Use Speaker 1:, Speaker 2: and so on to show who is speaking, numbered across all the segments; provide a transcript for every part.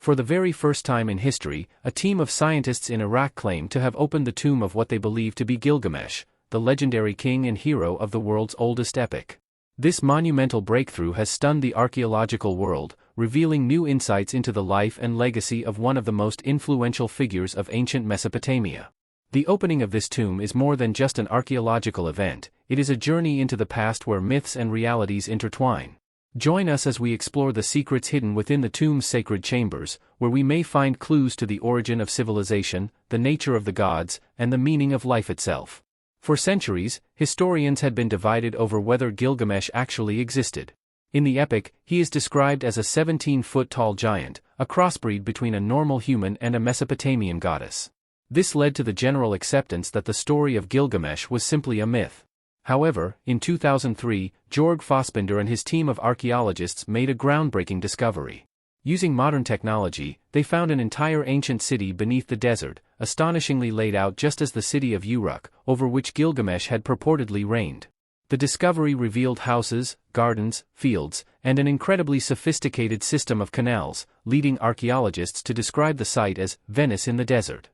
Speaker 1: For the very first time in history, a team of scientists in Iraq claim to have opened the tomb of what they believe to be Gilgamesh, the legendary king and hero of the world's oldest epic. This monumental breakthrough has stunned the archaeological world, revealing new insights into the life and legacy of one of the most influential figures of ancient Mesopotamia. The opening of this tomb is more than just an archaeological event, it is a journey into the past where myths and realities intertwine. Join us as we explore the secrets hidden within the tomb's sacred chambers, where we may find clues to the origin of civilization, the nature of the gods, and the meaning of life itself. For centuries, historians had been divided over whether Gilgamesh actually existed. In the epic, he is described as a 17-foot-tall giant, a crossbreed between a normal human and a Mesopotamian goddess. This led to the general acceptance that the story of Gilgamesh was simply a myth. However, in 2003, Georg Fassbinder and his team of archaeologists made a groundbreaking discovery. Using modern technology, they found an entire ancient city beneath the desert, astonishingly laid out just as the city of Uruk, over which Gilgamesh had purportedly reigned. The discovery revealed houses, gardens, fields, and an incredibly sophisticated system of canals, leading archaeologists to describe the site as Venice in the desert.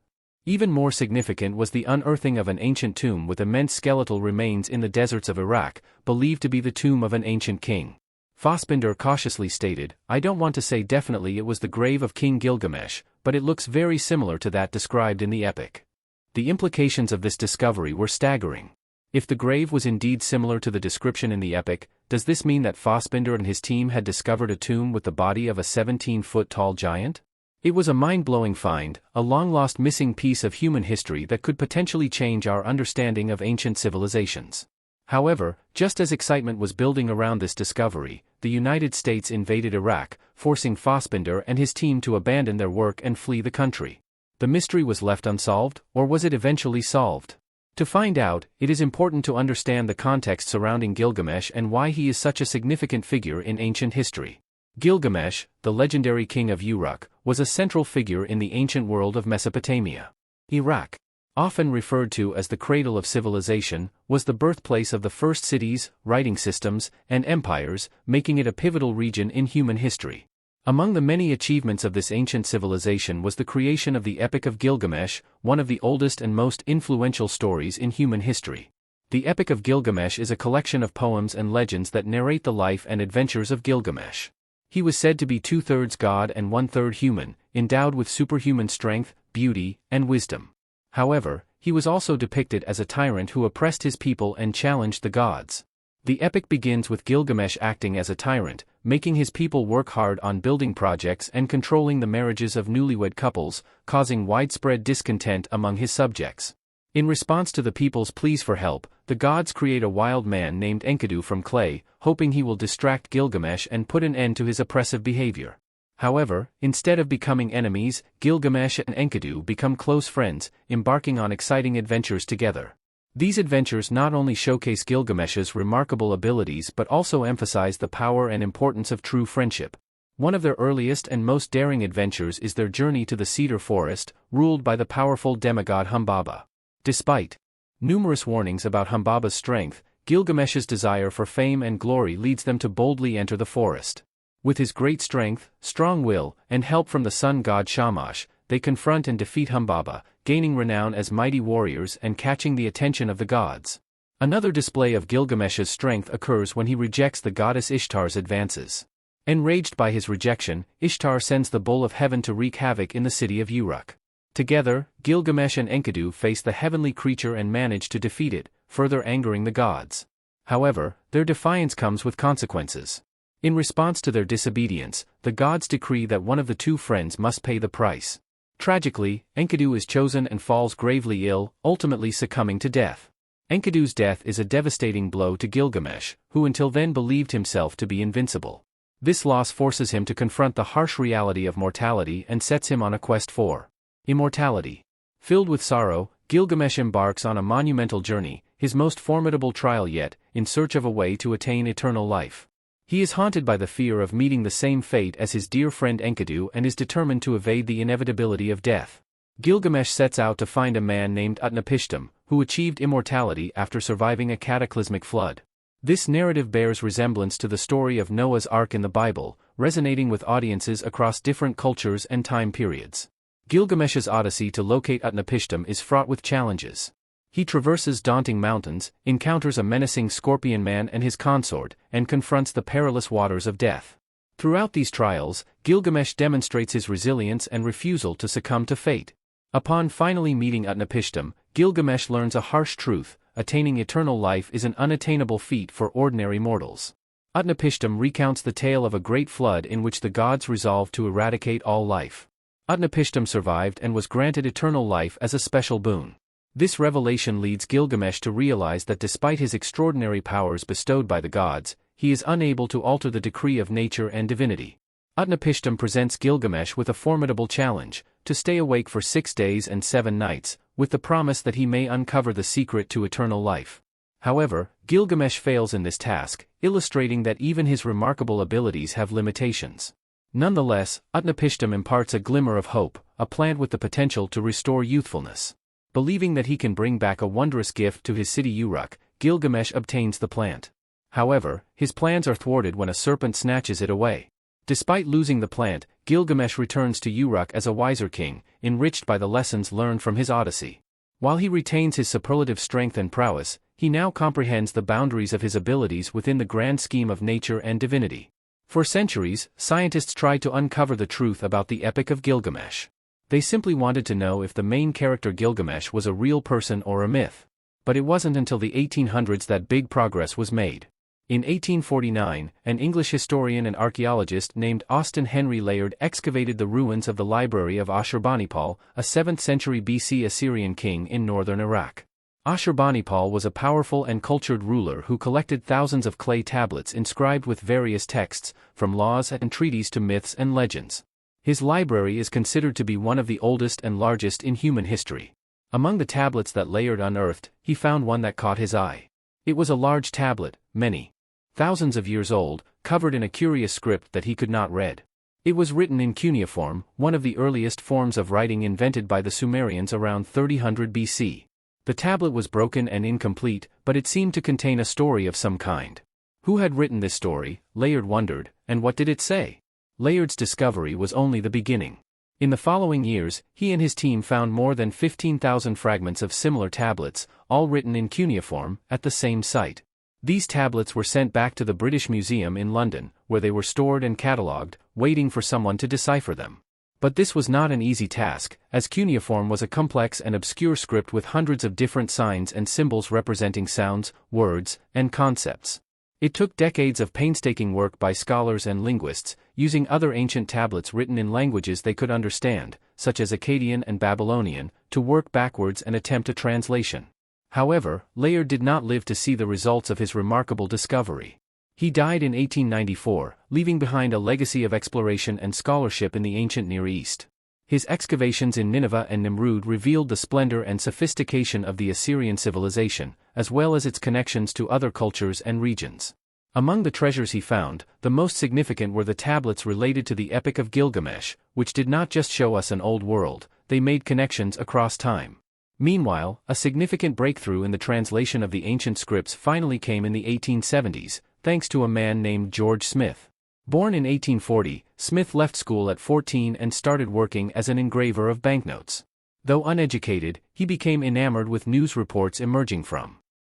Speaker 1: Even more significant was the unearthing of an ancient tomb with immense skeletal remains in the deserts of Iraq, believed to be the tomb of an ancient king. Fassbinder cautiously stated, "I don't want to say definitely it was the grave of King Gilgamesh, but it looks very similar to that described in the epic." The implications of this discovery were staggering. If the grave was indeed similar to the description in the epic, does this mean that Fassbinder and his team had discovered a tomb with the body of a 17-foot-tall giant? It was a mind-blowing find, a long-lost missing piece of human history that could potentially change our understanding of ancient civilizations. However, just as excitement was building around this discovery, the United States invaded Iraq, forcing Fassbinder and his team to abandon their work and flee the country. The mystery was left unsolved, or was it eventually solved? To find out, it is important to understand the context surrounding Gilgamesh and why he is such a significant figure in ancient history. Gilgamesh, the legendary king of Uruk, was a central figure in the ancient world of Mesopotamia. Iraq, often referred to as the cradle of civilization, was the birthplace of the first cities, writing systems, and empires, making it a pivotal region in human history. Among the many achievements of this ancient civilization was the creation of the Epic of Gilgamesh, one of the oldest and most influential stories in human history. The Epic of Gilgamesh is a collection of poems and legends that narrate the life and adventures of Gilgamesh. He was said to be 2/3 god and 1/3 human, endowed with superhuman strength, beauty, and wisdom. However, he was also depicted as a tyrant who oppressed his people and challenged the gods. The epic begins with Gilgamesh acting as a tyrant, making his people work hard on building projects and controlling the marriages of newlywed couples, causing widespread discontent among his subjects. In response to the people's pleas for help, the gods create a wild man named Enkidu from clay, hoping he will distract Gilgamesh and put an end to his oppressive behavior. However, instead of becoming enemies, Gilgamesh and Enkidu become close friends, embarking on exciting adventures together. These adventures not only showcase Gilgamesh's remarkable abilities but also emphasize the power and importance of true friendship. One of their earliest and most daring adventures is their journey to the cedar forest, ruled by the powerful demigod Humbaba. Despite numerous warnings about Humbaba's strength, Gilgamesh's desire for fame and glory leads them to boldly enter the forest. With his great strength, strong will, and help from the sun god Shamash, they confront and defeat Humbaba, gaining renown as mighty warriors and catching the attention of the gods. Another display of Gilgamesh's strength occurs when he rejects the goddess Ishtar's advances. Enraged by his rejection, Ishtar sends the bull of heaven to wreak havoc in the city of Uruk. Together, Gilgamesh and Enkidu face the heavenly creature and manage to defeat it, further angering the gods. However, their defiance comes with consequences. In response to their disobedience, the gods decree that one of the two friends must pay the price. Tragically, Enkidu is chosen and falls gravely ill, ultimately succumbing to death. Enkidu's death is a devastating blow to Gilgamesh, who until then believed himself to be invincible. This loss forces him to confront the harsh reality of mortality and sets him on a quest for immortality. Filled with sorrow, Gilgamesh embarks on a monumental journey, his most formidable trial yet, in search of a way to attain eternal life. He is haunted by the fear of meeting the same fate as his dear friend Enkidu and is determined to evade the inevitability of death. Gilgamesh sets out to find a man named Utnapishtim, who achieved immortality after surviving a cataclysmic flood. This narrative bears resemblance to the story of Noah's Ark in the Bible, resonating with audiences across different cultures and time periods. Gilgamesh's odyssey to locate Utnapishtim is fraught with challenges. He traverses daunting mountains, encounters a menacing scorpion man and his consort, and confronts the perilous waters of death. Throughout these trials, Gilgamesh demonstrates his resilience and refusal to succumb to fate. Upon finally meeting Utnapishtim, Gilgamesh learns a harsh truth: attaining eternal life is an unattainable feat for ordinary mortals. Utnapishtim recounts the tale of a great flood in which the gods resolved to eradicate all life. Utnapishtim survived and was granted eternal life as a special boon. This revelation leads Gilgamesh to realize that despite his extraordinary powers bestowed by the gods, he is unable to alter the decree of nature and divinity. Utnapishtim presents Gilgamesh with a formidable challenge: to stay awake for 6 days and 7 nights, with the promise that he may uncover the secret to eternal life. However, Gilgamesh fails in this task, illustrating that even his remarkable abilities have limitations. Nonetheless, Utnapishtim imparts a glimmer of hope, a plant with the potential to restore youthfulness. Believing that he can bring back a wondrous gift to his city Uruk, Gilgamesh obtains the plant. However, his plans are thwarted when a serpent snatches it away. Despite losing the plant, Gilgamesh returns to Uruk as a wiser king, enriched by the lessons learned from his odyssey. While he retains his superlative strength and prowess, he now comprehends the boundaries of his abilities within the grand scheme of nature and divinity. For centuries, scientists tried to uncover the truth about the Epic of Gilgamesh. They simply wanted to know if the main character Gilgamesh was a real person or a myth. But it wasn't until the 1800s that big progress was made. In 1849, an English historian and archaeologist named Austen Henry Layard excavated the ruins of the library of Ashurbanipal, a 7th century BC Assyrian king in northern Iraq. Ashurbanipal was a powerful and cultured ruler who collected thousands of clay tablets inscribed with various texts, from laws and treaties to myths and legends. His library is considered to be one of the oldest and largest in human history. Among the tablets that Layard unearthed, he found one that caught his eye. It was a large tablet, many thousands of years old, covered in a curious script that he could not read. It was written in cuneiform, one of the earliest forms of writing invented by the Sumerians around 3000 BC. The tablet was broken and incomplete, but it seemed to contain a story of some kind. Who had written this story, Layard wondered, and what did it say? Layard's discovery was only the beginning. In the following years, he and his team found more than 15,000 fragments of similar tablets, all written in cuneiform, at the same site. These tablets were sent back to the British Museum in London, where they were stored and catalogued, waiting for someone to decipher them. But this was not an easy task, as cuneiform was a complex and obscure script with hundreds of different signs and symbols representing sounds, words, and concepts. It took decades of painstaking work by scholars and linguists, using other ancient tablets written in languages they could understand, such as Akkadian and Babylonian, to work backwards and attempt a translation. However, Layard did not live to see the results of his remarkable discovery. He died in 1894, leaving behind a legacy of exploration and scholarship in the ancient Near East. His excavations in Nineveh and Nimrud revealed the splendor and sophistication of the Assyrian civilization, as well as its connections to other cultures and regions. Among the treasures he found, the most significant were the tablets related to the Epic of Gilgamesh, which did not just show us an old world, they made connections across time. Meanwhile, a significant breakthrough in the translation of the ancient scripts finally came in the 1870s, thanks to a man named George Smith. Born in 1840, Smith left school at 14 and started working as an engraver of banknotes. Though uneducated, he became enamored with news reports emerging from